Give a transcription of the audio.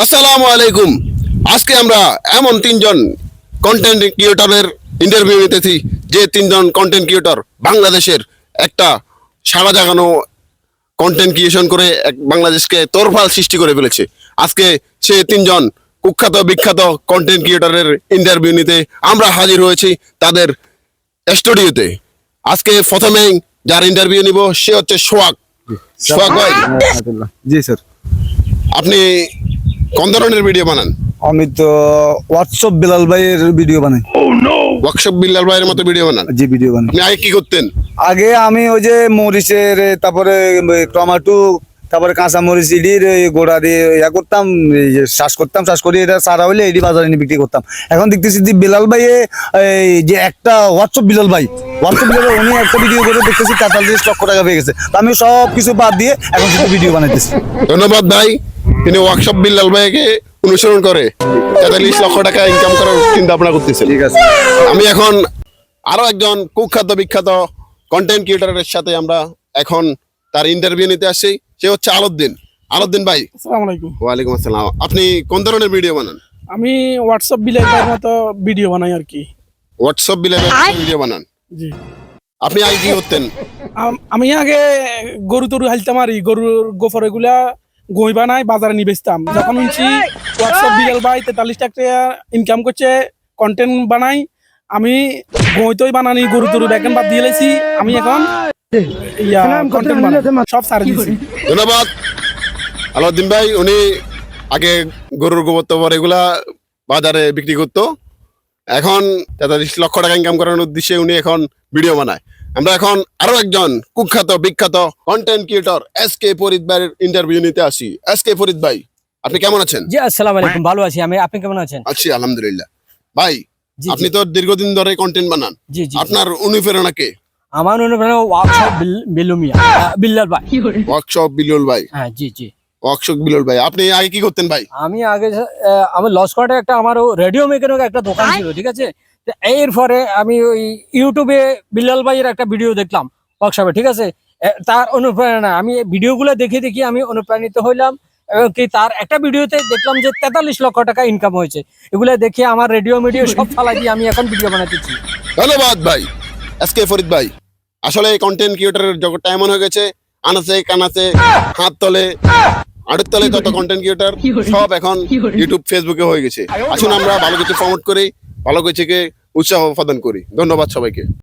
আসসালামু আলাইকুম। আজকে আমরা এমন তিনজন কন্টেন্ট ক্রিয়েটরের ইন্টারভিউ নিতেছি যে তিনজন কন্টেন্ট ক্রিয়েটর বাংলাদেশের একটা সাড়া জাগানো কন্টেন্ট ক্রিয়েশন করে বাংলাদেশকে তোরফাল সৃষ্টি করে ফেলেছে। আজকে সে তিনজন কুখ্যাত বিখ্যাত কন্টেন্ট ক্রিয়েটরের ইন্টারভিউ নিতে আমরা হাজির হয়েছি তাদের স্টুডিওতে। আজকে প্রথমেই যার ইন্টারভিউ নিব সে হচ্ছে সোহাগ। সোহাগ ভাই, জি স্যার। আপনি কোন ধরনের ভিডিও বানান? আমি তো হোয়াটসঅ্যাপ বিলাল ভাইয়ের ভিডিও বানাই। ওয়ার্কশপ বিল্লাল ভাইয়ের মতো ভিডিও বানান? জি, ভিডিও বানাই। আপনি আগে কি করতেন? আগে আমি ওই যে মরিচের, তারপরে টমেটো, তারপরে কাঁচা মরিচ ইডির গোড়া দিয়ে ইয়া করতাম, এই যে চাষ করতাম, চাষ করে এটা সারা হইলে এটি বাজারে নিয়ে বিক্রি করতাম। এখন দেখতেছি যে বিলাল ভাই এই যে একটা হোয়াটসঅ্যাপ বিলাল ভাই উনি একটা ভিডিও করে দেখতেছি 43 লক্ষ টাকা পেয়ে গেছে। তো আমি সব কিছু বাদ দিয়ে এখন শুধু ভিডিও বানাইতেছি। ধন্যবাদ ভাই। তিনি ওয়ার্কশপ বিল্লাল ভাইকে অনুসরণ করে 43 লক্ষ টাকা ইনকাম করার চিন্তা ভাবনা করতেছেন। ঠিক আছে। আমি এখন আরো একজন কুখ্যাত বিখ্যাত কন্টেন্ট ক্রিয়েটরের সাথে আমরা এখন তার ইন্টারভিউ নিতে আসছি। সে হচ্ছে আলাউদ্দিন। আলাউদ্দিন ভাই, আসসালামু আলাইকুম। ওয়ালাইকুম আসসালাম। আপনি কোন ধরনের ভিডিও বানান? আমি হোয়াটসঅ্যাপ বিলাইয়ের মতো ভিডিও বানাই আর কি। হোয়াটসঅ্যাপ বিল্লালের ভিডিও বানান? জি। আপনি আগে কি করতেন? আমি আগে গরু টরু হালতাম আর গরুর গোফর এগুলা গই বানাই বাজারে নিয়ে বেচতাম। যখন শুনছি হোয়াটসঅ্যাপ বিলাল ভাই 43 টাকা ইনকাম করছে, কন্টেন্ট বানাই, আমি গই তৈ বানানি গরু টরু ব্যাকেন বাদ দিয়ে লেছি। আমি এখন কন্টেন্ট বানাই, সব সারে দিয়েছি। ধন্যবাদ আলাউদ্দিন ভাই। উনি আগে গরুর গোবর তোবর এগুলা বাজারে বিক্রি করতো, এখন 43 লক্ষ টাকা ইনকাম করার উদ্দেশ্যে উনি এখন ভিডিও বানায়। আমরা এখন আরো একজন কুখ্যাত বিখ্যাত কন্টেন্ট ক্রিয়েটর SK ফরিদ ভাইয়ের ইন্টারভিউ নিতে আসি। SK ফরিদ ভাই, আপনি কেমন আছেন? জি, আসসালামু আলাইকুম। ভালো আছি আমি, আপনি কেমন আছেন? আছি আলহামদুলিল্লাহ। ভাই, জি, আপনি তো দীর্ঘদিন ধরে কন্টেন্ট বানান, জি জি। আপনার অনুপ্রেরণা কে? আমার অনুপ্রেরণা ওয়ার্কশপ বিল্লুমিয়া বিল্লাল ভাই। ওয়ার্কশপ বিল্লাল ভাই। হ্যাঁ, জি জি। ওয়ার্কশপ বিল্লাল ভাই, আপনি আগে কি করতেন ভাই? আমি আগে আমার লস কোয়ার্টে একটা আমার রেডিও মেকানিক একটা দোকান ছিল, ঠিক আছে। তো এরপরে আমি ওই ইউটিউবে বিল্লাল ভাইয়ের একটা ভিডিও দেখলাম ওয়ার্কশপে, ঠিক আছে। তার অনুপ্রেরণা আমি ভিডিওগুলো দেখে দেখি আমি অনুপ্রাণিত হইলাম, এবং কি তার একটা ভিডিওতে দেখলাম যে 43 লক্ষ টাকা ইনকাম হয়েছে। এগুলো দেখে আমার রেডিও মিডিও সব ফালাই দিয়ে আমি এখন ভিডিও বানাতেছি। ধন্যবাদ ভাই SK ফরিদ ভাই। আসলে কন্টেন্ট ক্রিয়েটরের জগৎটা এমন হয়ে গেছে, আনাচে কানাচে হাত তলে আড়ের তলে যত কন্টেন্ট ক্রিয়েটর সব এখন ইউটিউব ফেসবুকে হয়ে গেছে। আসুন আমরা ভালো কিছু প্রমোট করি, ভালো কিছুকে উৎসাহ প্রদান করি। ধন্যবাদ সবাইকে।